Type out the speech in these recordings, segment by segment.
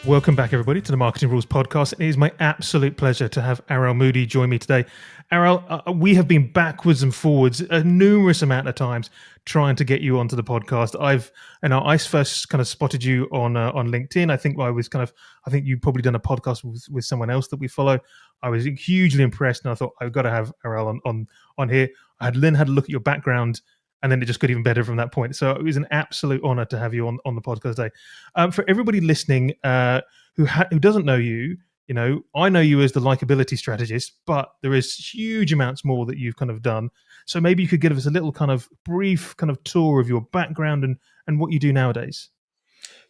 Welcome back, everybody, to the Marketing Rules podcast. It is my absolute pleasure to have Arel Moodie join me today. Arel, we have been backwards and forwards a numerous amount of times trying to get you onto the podcast. I first kind of spotted you on LinkedIn. I think you've probably done a podcast with someone else that we follow. I was hugely impressed, and I thought I've got to have Arel on here. I had had a look at your background, and then it just got even better from that point. So it was an absolute honor to have you on the podcast today. For everybody listening who doesn't know you, I know you as the likability strategist, but there is huge amounts more that you've kind of done. So maybe you could give us a little kind of brief kind of tour of your background and what you do nowadays.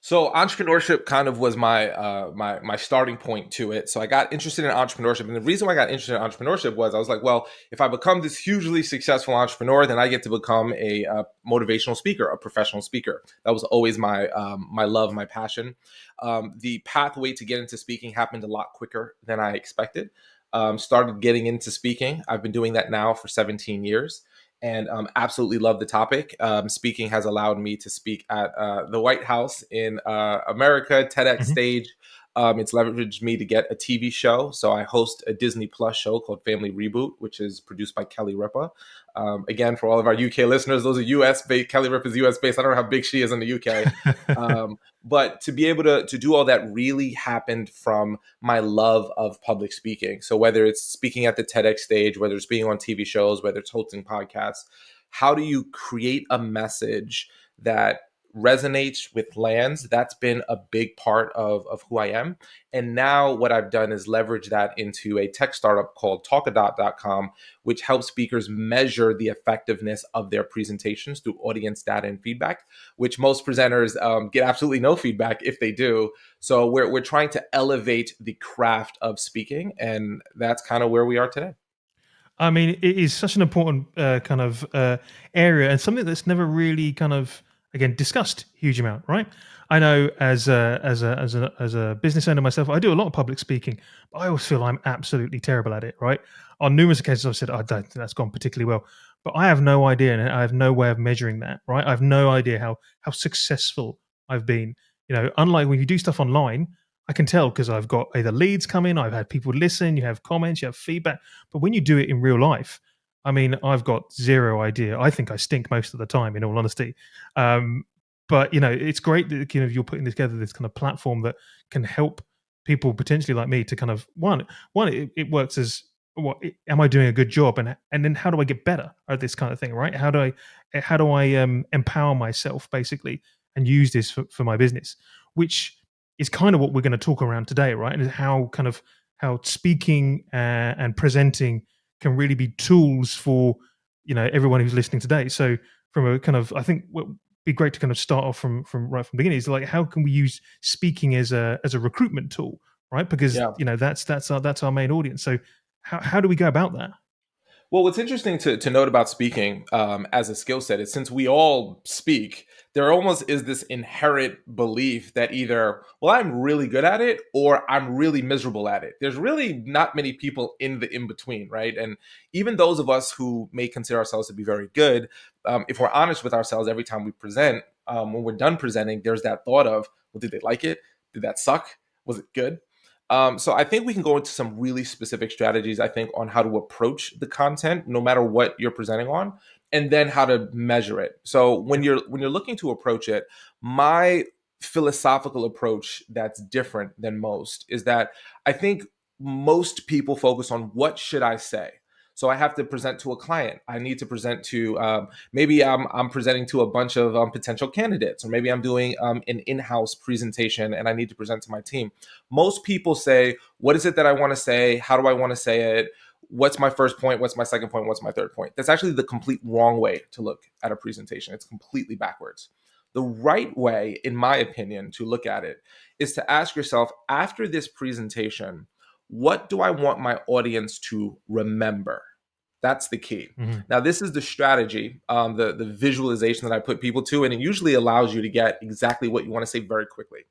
So entrepreneurship kind of was my starting point to it. So I got interested in entrepreneurship. And the reason why I got interested in entrepreneurship was I was like, well, if I become this hugely successful entrepreneur, then I get to become a motivational speaker, a professional speaker. That was always my love, my passion. The pathway to get into speaking happened a lot quicker than I expected. Started getting into speaking. I've been doing that now for 17 years. And absolutely love the topic. Speaking has allowed me to speak at the White House in America, TEDx stage. It's leveraged me to get a TV show. So I host a Disney Plus show called Family Reboot, which is produced by Kelly Ripa. Again, for all of our UK listeners, those are US based. Kelly Ripa is US based. I don't know how big she is in the UK. But to be able to do all that really happened from my love of public speaking. So whether it's speaking at the TEDx stage, whether it's being on TV shows, whether it's hosting podcasts, how do you create a message that resonates with lands? That's been a big part of who I am. And now what I've done is leverage that into a tech startup called talkadot.com, which helps speakers measure the effectiveness of their presentations through audience data and feedback, which most presenters get absolutely no feedback if they do. So we're trying to elevate the craft of speaking, and that's kind of where we are today. I mean, it is such an important area, and something that's never really kind of, again, discussed huge amount, right? I know as a business owner myself, I do a lot of public speaking, but I always feel I'm absolutely terrible at it, right? On numerous occasions, I've said, I don't think that's gone particularly well, but I have no idea, and I have no way of measuring that, right? I have no idea how successful I've been. Unlike when you do stuff online, I can tell because I've got either leads come in, I've had people listen, you have comments, you have feedback. But when you do it in real life, I mean, I've got zero idea. I think I stink most of the time, in all honesty. But it's great that you're putting together this kind of platform that can help people potentially like me to kind of one. It works as am I doing a good job, and then how do I get better at this kind of thing, right? How do I empower myself basically and use this for my business, which is kind of what we're going to talk around today, right? And how speaking and presenting can really be tools for everyone who's listening today. So from a kind of, I think what would be great to kind of start off from right from the beginning is like, how can we use speaking as a recruitment tool, right? Because that's our main audience. So how do we go about that? Well, what's interesting to note about speaking as a skill set is since we all speak, there almost is this inherent belief that either, well, I'm really good at it or I'm really miserable at it. There's really not many people in the in-between, right? And even those of us who may consider ourselves to be very good, if we're honest with ourselves every time we present, when we're done presenting, there's that thought of, well, did they like it? Did that suck? Was it good? So I think we can go into some really specific strategies, I think, on how to approach the content, no matter what you're presenting on, and then how to measure it. So when you're looking to approach it, my philosophical approach that's different than most is that I think most people focus on what should I say. So I have to present to a client. I need to present to maybe I'm presenting to a bunch of potential candidates, or maybe I'm doing an in-house presentation and I need to present to my team. Most people say, what is it that I want to say? How do I want to say it? What's my first point? What's my second point? What's my third point? That's actually the complete wrong way to look at a presentation. It's completely backwards. The right way, in my opinion, to look at it is to ask yourself, after this presentation, what do I want my audience to remember? That's the key. Mm-hmm. Now, this is the strategy, the visualization that I put people to, and it usually allows you to get exactly what you want to say very quickly.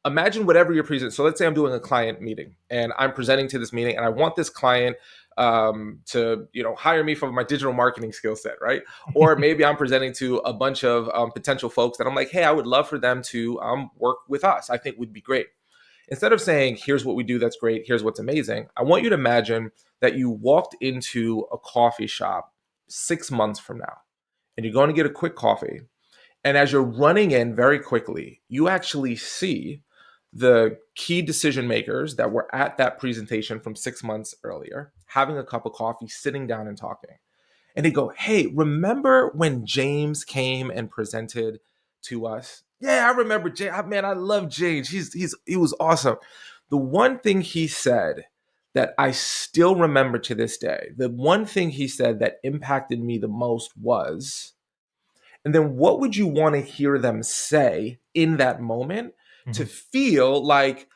Imagine whatever you're presenting. So let's say I'm doing a client meeting and I'm presenting to this meeting and I want this client to hire me for my digital marketing skill set, right? Or maybe I'm presenting to a bunch of potential folks that I'm like, hey, I would love for them to work with us. I think would be great. Instead of saying, here's what we do that's great, here's what's amazing, I want you to imagine that you walked into a coffee shop 6 months from now and you're going to get a quick coffee. And as you're running in very quickly, you actually see the key decision makers that were at that presentation from 6 months earlier having a cup of coffee, sitting down and talking. And they go, hey, remember when James came and presented to us? Yeah, I remember James. Man, I love James. He was awesome. The one thing he said that I still remember to this day, the one thing he said that impacted me the most was, and then what would you want to hear them say in that moment to Mhm. feel like,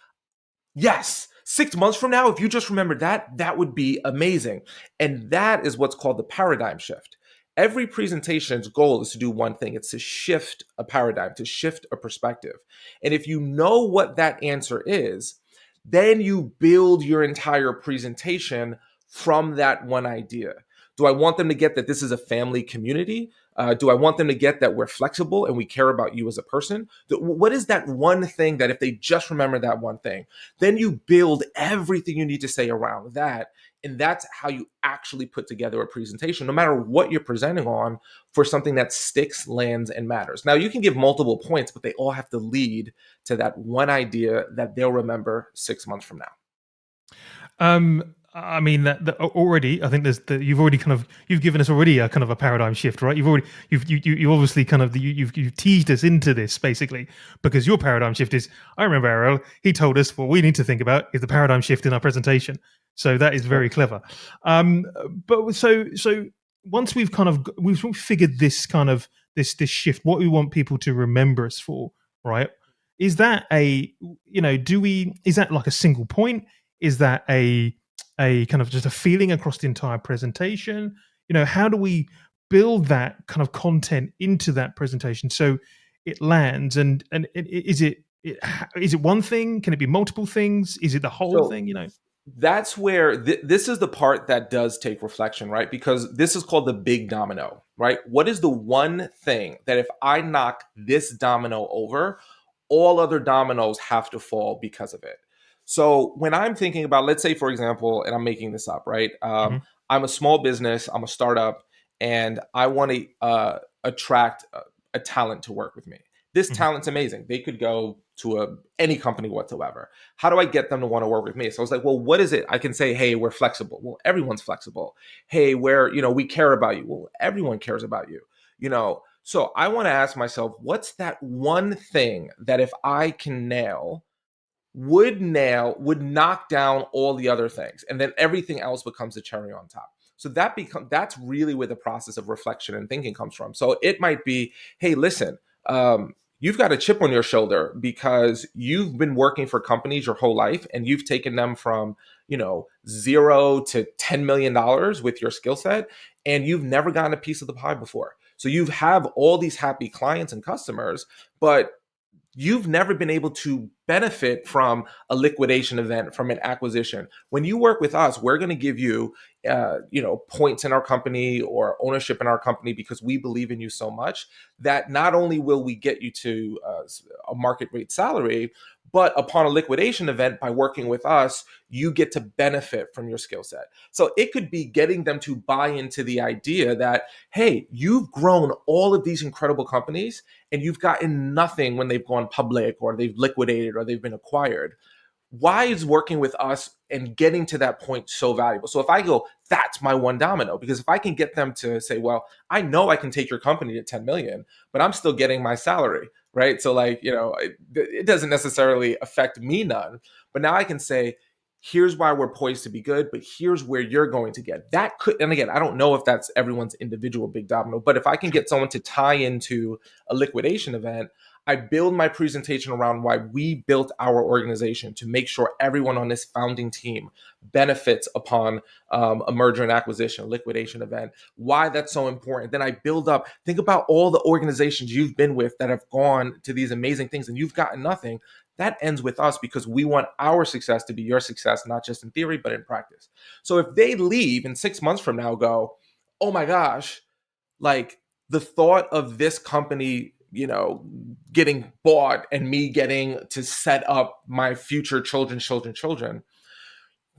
yes, 6 months from now, if you just remember that, that would be amazing. And that is what's called the paradigm shift. Every presentation's goal is to do one thing. It's to shift a paradigm, to shift a perspective. And if you know what that answer is, then you build your entire presentation from that one idea. Do I want them to get that this is a family community? Do I want them to get that we're flexible and we care about you as a person? What is that one thing that if they just remember that one thing, then you build everything you need to say around that. And that's how you actually put together a presentation, no matter what you're presenting on, for something that sticks, lands, and matters. Now, you can give multiple points, but they all have to lead to that one idea that they'll remember 6 months from now. I mean that already. I think you've already you've given us already a kind of a paradigm shift, right? You've obviously you've teased us into this basically, because your paradigm shift is. I remember Arel. He told us what we need to think about is the paradigm shift in our presentation. So that is very clever. But so once we've figured this this shift, what we want people to remember us for, right? Is that is that like a single point? Is that a kind of just a feeling across the entire presentation? How do we build that kind of content into that presentation so it lands? And is it one thing? Can it be multiple things? Is it the whole So thing? that's where this is the part that does take reflection, right? Because this is called the big domino, right? What is the one thing that if I knock this domino over, all other dominoes have to fall because of it? So when I'm thinking about, let's say, for example, and I'm making this up, right? Hmm. I'm a small business, I'm a startup, and I want to attract a talent to work with me. This Hmm. talent's amazing. They could go to any company whatsoever. How do I get them to want to work with me? So I was like, well, what is it? I can say, hey, we're flexible. Well, everyone's flexible. Hey, we care about you. Well, everyone cares about you. So I want to ask myself, what's that one thing that if I can would knock down all the other things, and then everything else becomes a cherry on top. So that's really where the process of reflection and thinking comes from. So it might be, hey, listen, you've got a chip on your shoulder because you've been working for companies your whole life and you've taken them from $0 to $10 million with your skill set, and you've never gotten a piece of the pie before. So you have all these happy clients and customers, but you've never been able to benefit from a liquidation event, from an acquisition. When you work with us, we're going to give you points in our company or ownership in our company because we believe in you so much that not only will we get you to a market rate salary, but upon a liquidation event, by working with us, you get to benefit from your skill set. So it could be getting them to buy into the idea that, hey, you've grown all of these incredible companies and you've gotten nothing when they've gone public or they've liquidated or they've been acquired. Why is working with us and getting to that point so valuable? So if I go, that's my one domino, because if I can get them to say, well, I know I can take your company to 10 million, but I'm still getting my salary, right? So it doesn't necessarily affect me none, but now I can say, here's why we're poised to be good, but here's where you're going to get. That could, and again, I don't know if that's everyone's individual big domino, but if I can get someone to tie into a liquidation event, I build my presentation around why we built our organization to make sure everyone on this founding team benefits upon a merger and acquisition, a liquidation event, why that's so important. Then I build up, think about all the organizations you've been with that have gone to these amazing things and you've gotten nothing. that ends with us because we want our success to be your success, not just in theory, but in practice. So if they leave and 6 months from now go, oh my gosh, like the thought of this company, getting bought and me getting to set up my future children,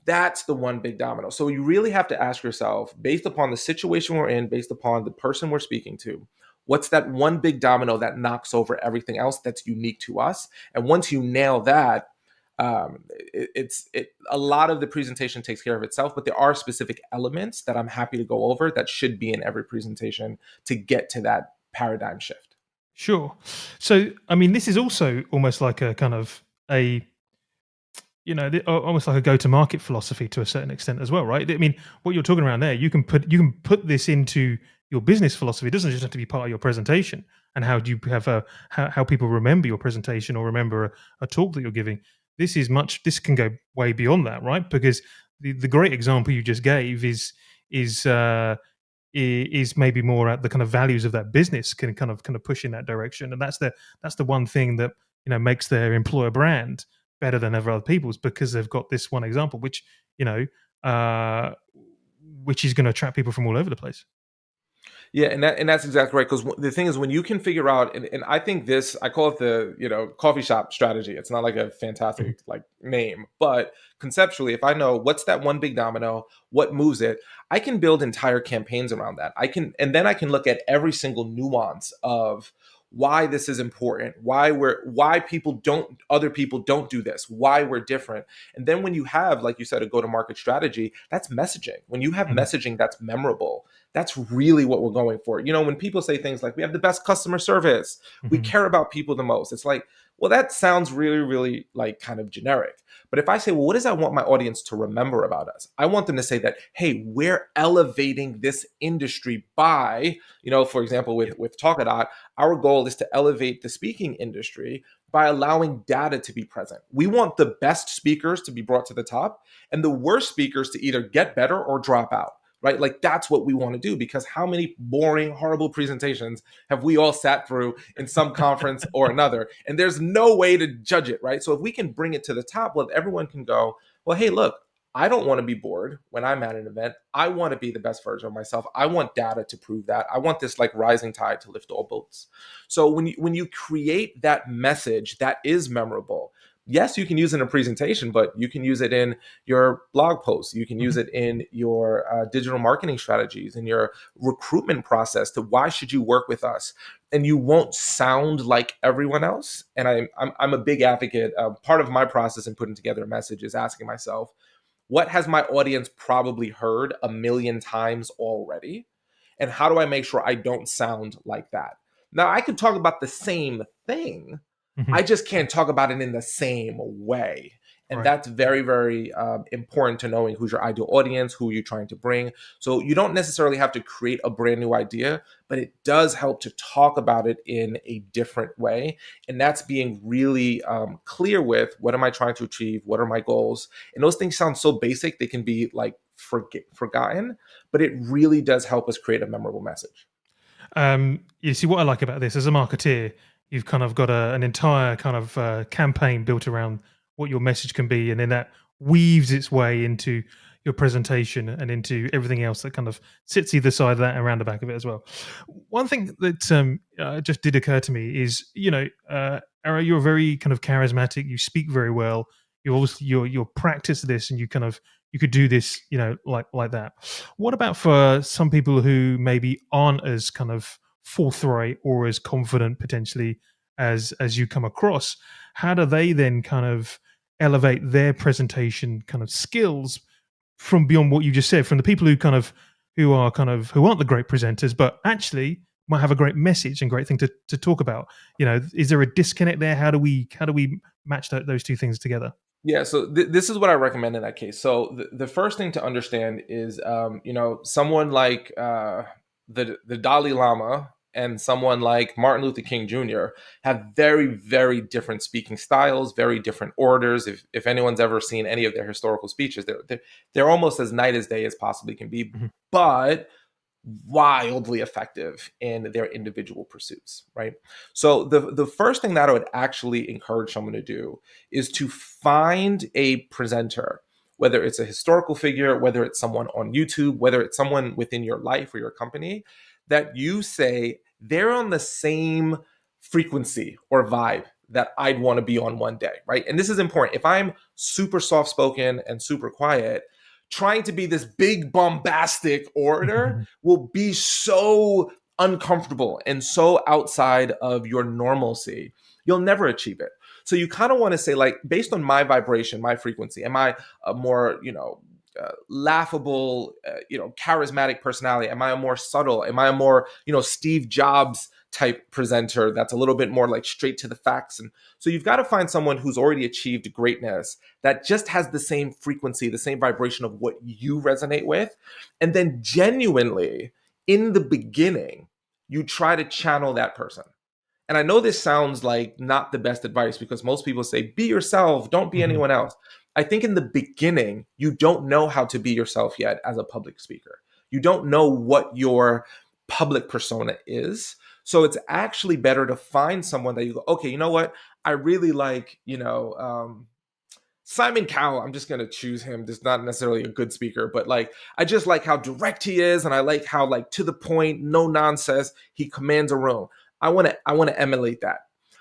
that's the one big domino. So you really have to ask yourself, based upon the situation we're in, based upon the person we're speaking to, what's that one big domino that knocks over everything else that's unique to us? And once you nail that, a lot of the presentation takes care of itself, but there are specific elements that I'm happy to go over that should be in every presentation to get to that paradigm shift. Sure. So, I mean, this is also almost like a kind of a almost like a go-to-market philosophy to a certain extent as well, right? I mean, what you're talking around there, you can put this into your business philosophy. It doesn't just have to be part of your presentation. And how do you have how people remember your presentation or remember a talk that you're giving? This can go way beyond that, right? Because the great example you just gave is is maybe more at the kind of values of that business can kind of push in that direction, and that's the one thing that makes their employer brand better than ever other people's, because they've got this one example which you know uh which is going to attract people from all over the place. Yeah, and that's exactly right. Because the thing is, when you can figure out, and I think this, I call it the coffee shop strategy. It's not like a Mhm. fantastic like name, but conceptually, if I know what's that one big domino, what moves it, I can build entire campaigns around that. And then I can look at every single nuance of why this is important, why other people don't do this, why we're different. And then when you have, like you said, a go to market strategy, that's messaging. When you have Mhm. messaging that's memorable, that's really what we're going for. When people say things like, we have the best customer service, we Mhm. care about people the most, it's like, well, that sounds really, really like kind of generic. But if I say, well, what does I want my audience to remember about us? I want them to say that, hey, we're elevating this industry by, for example, Yeah. with talkadot, our goal is to elevate the speaking industry by allowing data to be present. We want the best speakers to be brought to the top and the worst speakers to either get better or drop out, right? Like that's what we want to do, because how many boring, horrible presentations have we all sat through in some conference or another? And there's no way to judge it, right? So if we can bring it to the top, well, everyone can go, well, hey, look, I don't want to be bored when I'm at an event. I want to be the best version of myself. I want data to prove that. I want this like rising tide to lift all boats. So when you create that message that is memorable, yes, you can use it in a presentation, but you can use it in your blog posts. You can use Mhm. it in your digital marketing strategies, in your recruitment process to why should you work with us? And you won't sound like everyone else. And I'm a big advocate. Part of my process in putting together a message is asking myself, what has my audience probably heard a million times already? And how do I make sure I don't sound like that? Now, I could talk about the same thing, Mhm. I just can't talk about it in the same way. And Right. that's very, very important to knowing who's your ideal audience, who you're trying to bring. So you don't necessarily have to create a brand new idea, but it does help to talk about it in a different way. And that's being really clear with, what am I trying to achieve? What are my goals? And those things sound so basic, they can be like forgotten, but it really does help us create a memorable message. You see, what I like about this as a marketeer, you've kind of got an entire kind of campaign built around what your message can be, and then that weaves its way into your presentation and into everything else that kind of sits either side of that and around the back of it as well. One thing that just did occur to me is, Ara, you're very kind of charismatic. You speak very well. You obviously you're practice this, and you could do this, like that. What about for some people who maybe aren't as kind of forthright or as confident potentially as you come across? How do they then kind of elevate their presentation kind of skills from beyond what you just said, from the people who aren't the great presenters, but actually might have a great message and great thing to talk about? Is there a disconnect there? How do we match those two things together? Yeah, so this is what I recommend in that case. So the first thing to understand is, someone like the Dalai Lama and someone like Martin Luther King Jr. have very, very different speaking styles, very different orders. If anyone's ever seen any of their historical speeches, they're almost as night as day as possibly can be. Mhm. But wildly effective in their individual pursuits, right? So the first thing that I would actually encourage someone to do is to find a presenter, whether it's a historical figure, whether it's someone on YouTube, whether it's someone within your life or your company, that you say they're on the same frequency or vibe that I'd want to be on one day, right? And this is important. If I'm super soft spoken and super quiet, trying to be this big bombastic orator will be so uncomfortable and so outside of your normalcy. You'll never achieve it. So you kind of want to say, like, based on my vibration, my frequency, am I a more, laughable, charismatic personality? Am I a more subtle? Am I a more, Steve Jobs type presenter that's a little bit more like straight to the facts? And so you've got to find someone who's already achieved greatness that just has the same frequency, the same vibration of what you resonate with. And then genuinely, in the beginning, you try to channel that person. And I know this sounds like not the best advice because most people say, be yourself, don't be anyone else. I think in the beginning, you don't know how to be yourself yet as a public speaker. You don't know what your public persona is. So it's actually better to find someone that you go, okay, you know what? I really like, Simon Cowell. I'm just going to choose him. Just not necessarily a good speaker, but like, I just like how direct he is. And I like how like to the point, no nonsense, he commands a room. I want to emulate that.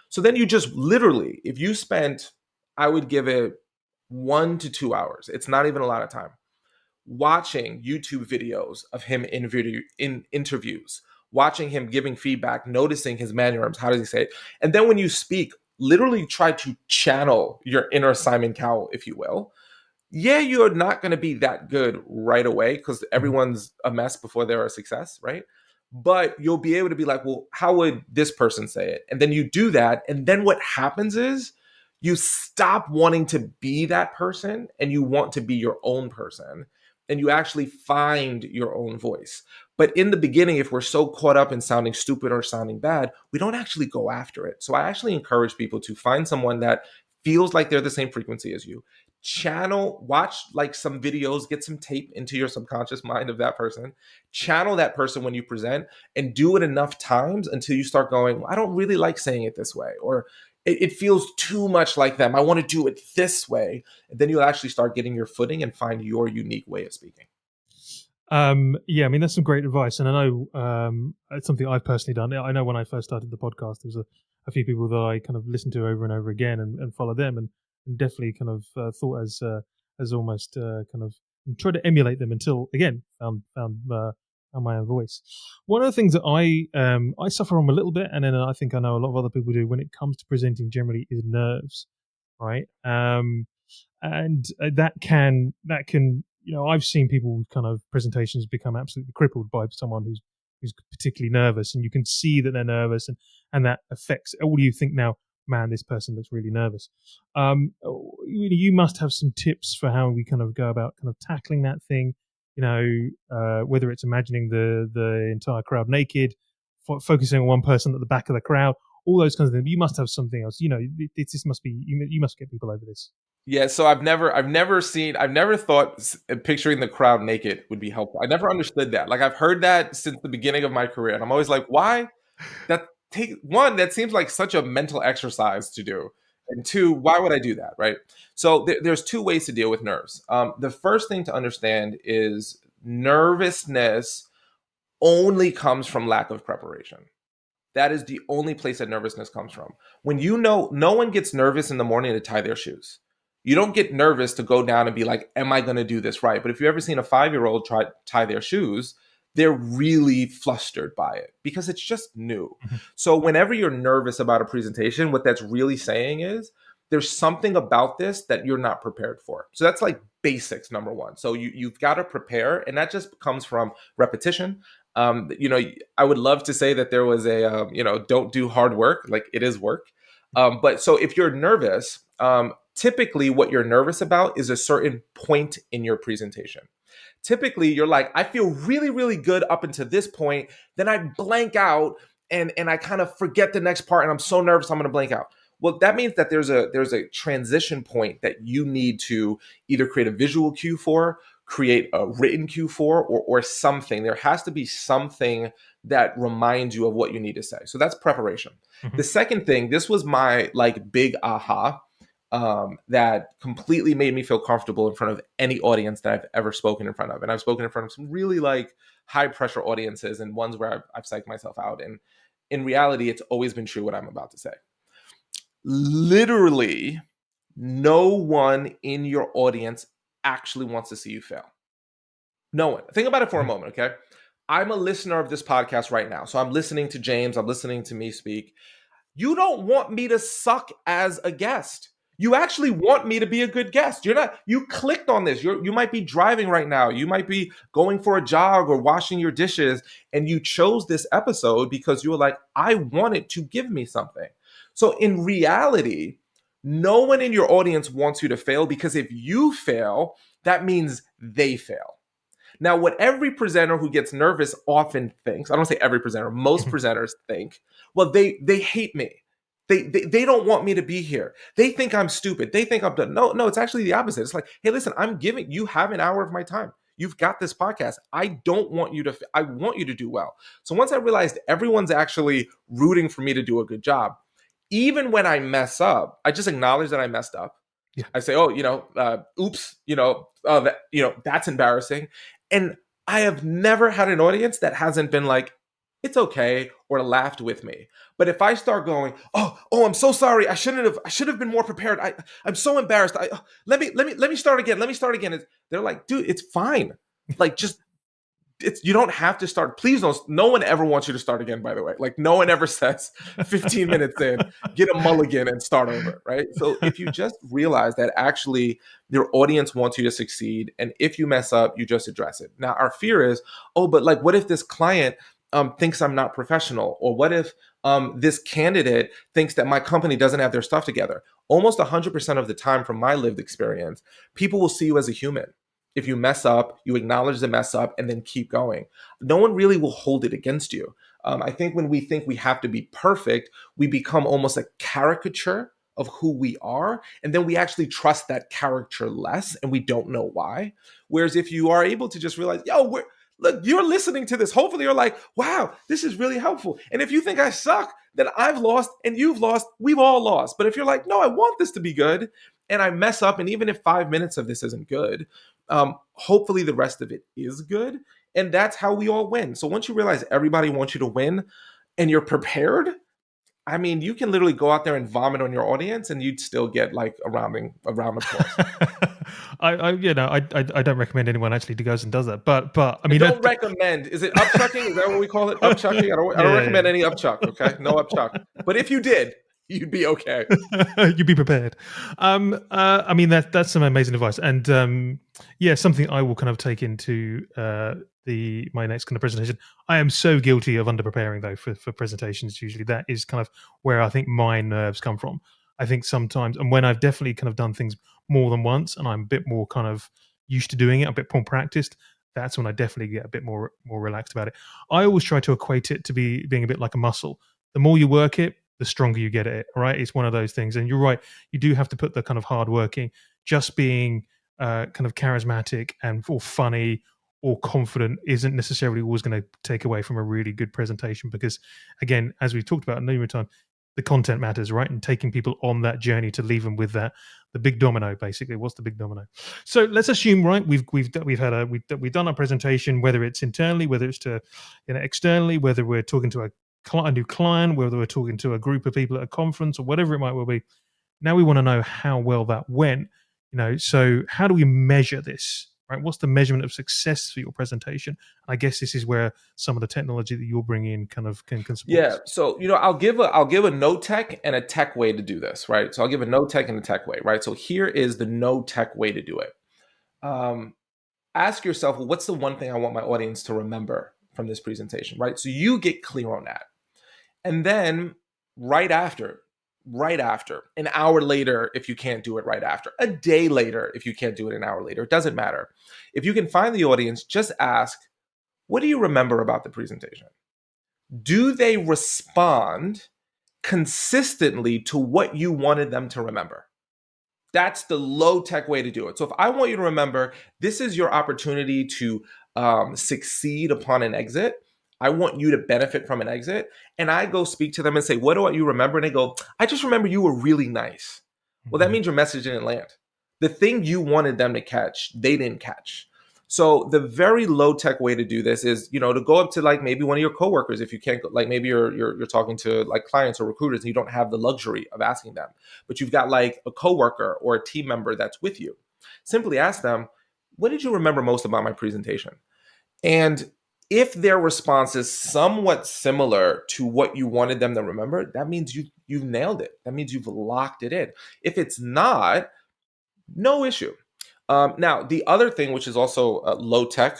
So then you just literally, if you spent, I would give it 1 to 2 hours. It's not even a lot of time watching YouTube videos of him in interviews, watching him giving feedback, noticing his mannerisms. How does he say it? And then when you speak, literally try to channel your inner Simon Cowell, if you will. Yeah, you're not going to be that good right away because everyone's a mess before they're a success, right? But you'll be able to be like, well, how would this person say it? And then you do that. And then what happens is you stop wanting to be that person and you want to be your own person. And you actually find your own voice. But in the beginning, if we're so caught up in sounding stupid or sounding bad, we don't actually go after it. So I actually encourage people to find someone that feels like they're the same frequency as you. Channel, watch like some videos, get some tape into your subconscious mind of that person. Channel that person when you present and do it enough times until you start going, well, I don't really like saying it this way, or it feels too much like them. I want to do it this way. And then you'll actually start getting your footing and find your unique way of speaking. Yeah, I mean that's some great advice, and I know it's something I've personally done. I know when I first started the podcast, there was a few people that I kind of listened to over and over again and follow them, and definitely kind of thought as almost kind of tried to emulate them until again found my own voice. One of the things that I suffer from a little bit, and then I think I know a lot of other people do when it comes to presenting generally, is nerves, right? And that can I've seen people with kind of presentations become absolutely crippled by someone who's particularly nervous, and you can see that they're nervous, and that affects all. You think now, man, this person looks really nervous. You must have some tips for how we kind of go about kind of tackling that thing. Whether it's imagining the entire crowd naked, focusing on one person at the back of the crowd, all those kinds of things. You must have something else. This must be you must get people over this. Yeah, so I've never thought picturing the crowd naked would be helpful. I never understood that. Like I've heard that since the beginning of my career, and I'm always like, why? That seems like such a mental exercise to do, and two, why would I do that, right? So there's two ways to deal with nerves. The first thing to understand is nervousness only comes from lack of preparation. That is the only place that nervousness comes from. When no one gets nervous in the morning to tie their shoes. You don't get nervous to go down and be like, am I going to do this right? But if you've ever seen a 5-year-old try to tie their shoes, they're really flustered by it because it's just new. So whenever you're nervous about a presentation, what that's really saying is there's something about this that you're not prepared for. So that's like basics, number one. So you've got to prepare, and that just comes from repetition. I would love to say that there was don't do hard work, like it is work. But so if you're nervous, typically what you're nervous about is a certain point in your presentation. Typically you're like, I feel really, really good up until this point. Then I blank out and I kind of forget the next part and I'm so nervous I'm going to blank out. Well, that means that there's a transition point that you need to either create a visual cue for, create a written cue for, or something. There has to be something that reminds you of what you need to say. So that's preparation. Mhm. The second thing, this was my like big aha, that completely made me feel comfortable in front of any audience that I've ever spoken in front of. And I've spoken in front of some really like high pressure audiences and ones where I've psyched myself out. And in reality, it's always been true what I'm about to say. Literally, no one in your audience actually wants to see you fail. No one. Think about it for a Mhm. moment, okay? I'm a listener of this podcast right now. So I'm listening to James, I'm listening to me speak. You don't want me to suck as a guest. You actually want me to be a good guest. You clicked on this. You might be driving right now. You might be going for a jog or washing your dishes, and you chose this episode because you were like, I want it to give me something. So in reality, no one in your audience wants you to fail, because if you fail, that means they fail. Now, what every presenter who gets nervous often thinks, I don't say every presenter, most Mhm. presenters think, well, they hate me. They don't want me to be here. They think I'm stupid. They think I'm done. No, it's actually the opposite. It's like, hey, listen, I'm giving you have an hour of my time. You've got this podcast. I don't want you to, I want you to do well. So once I realized everyone's actually rooting for me to do a good job, even when I mess up, I just acknowledge that I messed up. Yeah. I say, oh, oops, that's embarrassing. And I have never had an audience that hasn't been like, it's okay, or laughed with me. But if I start going, I'm so sorry, I should have been more prepared. I'm so embarrassed. Let me start again. Let me start again. They're like, dude, it's fine. Like, just you don't have to start. Please don't. No one ever wants you to start again, by the way. Like, no one ever says 15 minutes in, get a mulligan and start over, right? So if you just realize that actually your audience wants you to succeed, and if you mess up, you just address it. Now, our fear is, but like, what if this client thinks I'm not professional? Or what if this candidate thinks that my company doesn't have their stuff together? Almost 100% of the time, from my lived experience, people will see you as a human. If you mess up, you acknowledge the mess up and then keep going. No one really will hold it against you. I think when we think we have to be perfect, we become almost a caricature of who we are. And then we actually trust that character less, and we don't know why. Whereas if you are able to just realize, look, you're listening to this. Hopefully you're like, wow, this is really helpful. And if you think I suck, then I've lost and you've lost. We've all lost. But if you're like, no, I want this to be good, and I mess up, and even if 5 minutes of this isn't good, hopefully the rest of it is good. And that's how we all win. So once you realize everybody wants you to win and you're prepared, I mean, you can literally go out there and vomit on your audience, and you'd still get like a round applause. I don't recommend anyone actually goes and does that, but I I mean, don't recommend. Is it upchucking? Is that what we call it? Upchucking? I don't yeah, recommend any upchuck. Okay, no upchuck. But if you did, you'd be okay. you'd be prepared. I mean, that's some amazing advice, and yeah, something I will kind of take into my next kind of presentation. I am so guilty of under preparing though for presentations. Usually, that is kind of where I think my nerves come from. I think sometimes, and when I've definitely kind of done things more than once, and I'm a bit more kind of used to doing it, a bit more practiced. That's when I definitely get a bit more relaxed about it. I always try to equate it to being a bit like a muscle. The more you work it, the stronger you get at it. Right? It's one of those things, and you're right. You do have to put the kind of hard working. Just being kind of charismatic and or funny or confident isn't necessarily always going to take away from a really good presentation, because again, as we've talked about a number of times, the content matters, right? And taking people on that journey to leave them with that, the big domino, basically. What's the big domino? So let's assume, right? We've done our presentation, whether it's internally, whether it's to externally, whether we're talking to a new client, whether we're talking to a group of people at a conference or whatever it might well be. Now we want to know how well that went. So how do we measure this? Right? What's the measurement of success for your presentation? I guess this is where some of the technology that you'll bring in kind of can support Yeah. us. So I'll give a no tech and a tech way to do this, right? So I'll give a no tech and a tech way, right? So here is the no tech way to do it. Um, Ask yourself, well, what's the one thing I want my audience to remember from this presentation, right? So you get clear on that. And then right after, an hour later, if you can't do it right after, a day later, if you can't do it an hour later, it doesn't matter. If you can find the audience, just ask, what do you remember about the presentation? Do they respond consistently to what you wanted them to remember? That's the low tech way to do it. So if I want you to remember, this is your opportunity to succeed upon an exit. I want you to benefit from an exit. And I go speak to them and say, what do you remember? And they go, I just remember you were really nice. Well, that Mhm. means your message didn't land. The thing you wanted them to catch, they didn't catch. So the very low tech way to do this is, to go up to like maybe one of your coworkers if you can't, like maybe you're talking to like clients or recruiters and you don't have the luxury of asking them, but you've got like a coworker or a team member that's with you. Simply ask them, what did you remember most about my presentation? And if their response is somewhat similar to what you wanted them to remember, that means you've nailed it. That means you've locked it in. If it's not, no issue. Now, the other thing, which is also low tech,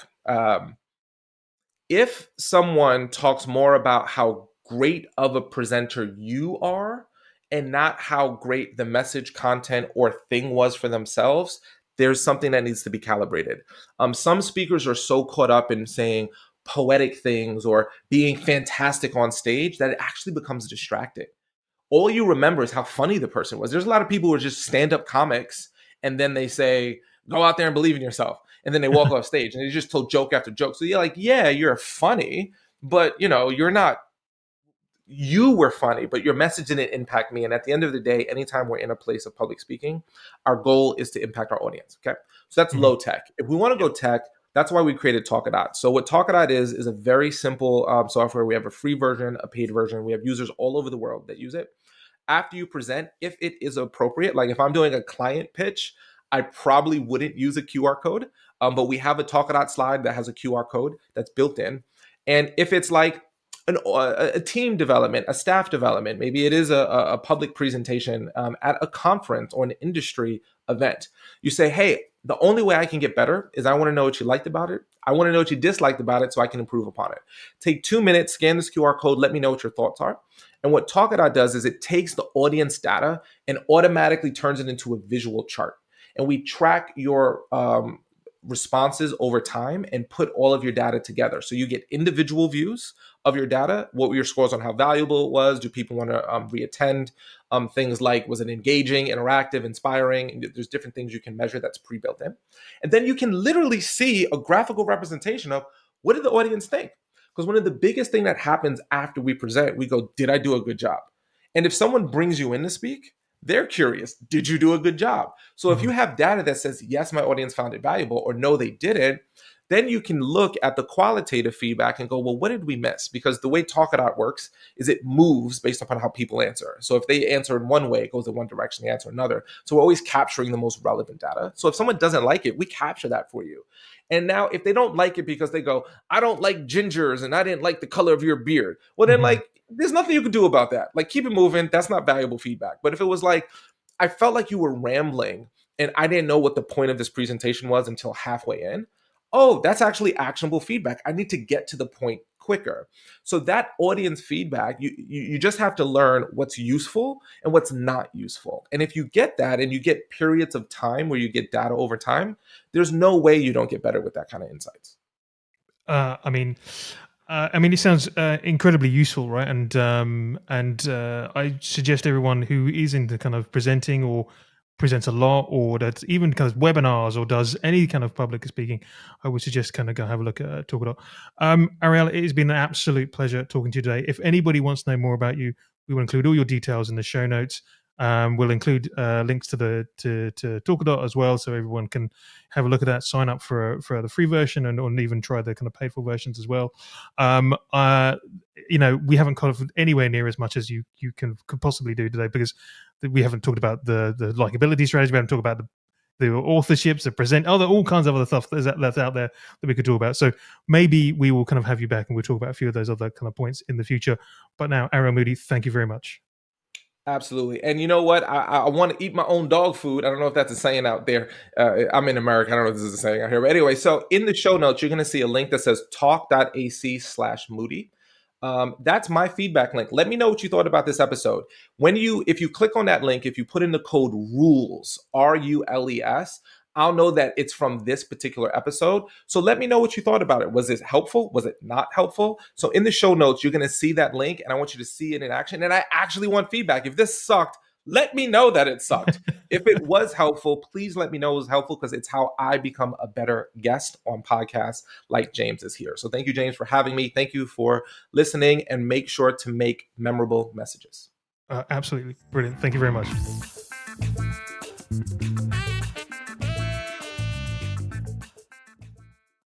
if someone talks more about how great of a presenter you are and not how great the message, content, or thing was for themselves, there's something that needs to be calibrated. Some speakers are so caught up in saying poetic things or being fantastic on stage that it actually becomes distracting. All you remember is how funny the person was. There's a lot of people who are just stand-up comics and then they say, go out there and believe in yourself. And then they walk off stage and they just told joke after joke. So you're like, yeah, you're funny, but you're not, you were funny, but your message didn't impact me. And at the end of the day, anytime we're in a place of public speaking, our goal is to impact our audience. Okay. So that's Mhm. low tech. If we want to go tech, that's why we created talkadot. So what talkadot is a very simple software. We have a free version, a paid version. We have users all over the world that use it. After you present, if it is appropriate, like if I'm doing a client pitch, I probably wouldn't use a QR code, but we have a talkadot slide that has a QR code that's built in. And if it's like a team development, a staff development, maybe it is a public presentation at a conference or an industry event, you say, hey, the only way I can get better is I want to know what you liked about it. I want to know what you disliked about it so I can improve upon it. Take 2 minutes, scan this QR code, let me know what your thoughts are. And what Talkadot does is it takes the audience data and automatically turns it into a visual chart. And we track your responses over time and put all of your data together. So you get individual views of your data, what were your scores on how valuable it was, do people want to reattend, things like was it engaging, interactive, inspiring. There's different things you can measure that's pre-built in. And then you can literally see a graphical representation of what did the audience think? Because one of the biggest thing that happens after we present, we go, did I do a good job? And if someone brings you in to speak, they're curious, did you do a good job? So if you Mhm. have data that says, yes, my audience found it valuable, or no, they didn't, then you can look at the qualitative feedback and go, well, what did we miss? Because the way Talkadot works is it moves based upon how people answer. So if they answer in one way, it goes in one direction, they answer another. So we're always capturing the most relevant data. So if someone doesn't like it, we capture that for you. And now if they don't like it because they go, I don't like gingers and I didn't like the color of your beard, well, then Mhm. like, there's nothing you can do about that. Like, keep it moving. That's not valuable feedback. But if it was like, I felt like you were rambling and I didn't know what the point of this presentation was until halfway in. Oh, that's actually actionable feedback. I need to get to the point quicker. So that audience feedback, you just have to learn what's useful and what's not useful. And if you get that and you get periods of time where you get data over time, there's no way you don't get better with that kind of insights. Uh, I mean, it sounds incredibly useful, right? And I suggest everyone who is into kind of presenting or presents a lot, or that's even kind of webinars or does any kind of public speaking, I would suggest kind of go have a look at Talkadot. Ariel, it has been an absolute pleasure talking to you today. If anybody wants to know more about you, we will include all your details in the show notes. We'll include links to to Talkadot as well, so everyone can have a look at that. Sign up for the free version and or even try the kind of paid for versions as well. Um, uh, we haven't covered anywhere near as much as you could possibly do today because we haven't talked about the likability strategy. We haven't talked about the authorships, the present, all kinds of other stuff that's out there that we could talk about. So maybe we will kind of have you back and we'll talk about a few of those other kind of points in the future. But now, Arel Moodie, thank you very much. Absolutely. And you know what? I want to eat my own dog food. I don't know if that's a saying out there. I'm in America. I don't know if this is a saying out here. But anyway, so in the show notes, you're going to see a link that says talk.ac/Moodie. That's my feedback link. Let me know what you thought about this episode. If you click on that link, if you put in the code RULES, RULES, I'll know that it's from this particular episode. So let me know what you thought about it. Was it helpful? Was it not helpful? So in the show notes, you're going to see that link and I want you to see it in action. And I actually want feedback. If this sucked, let me know that it sucked. If it was helpful, please let me know it was helpful, because it's how I become a better guest on podcasts like James is here. So thank you, James, for having me. Thank you for listening, and make sure to make memorable messages. Absolutely brilliant. Thank you very much.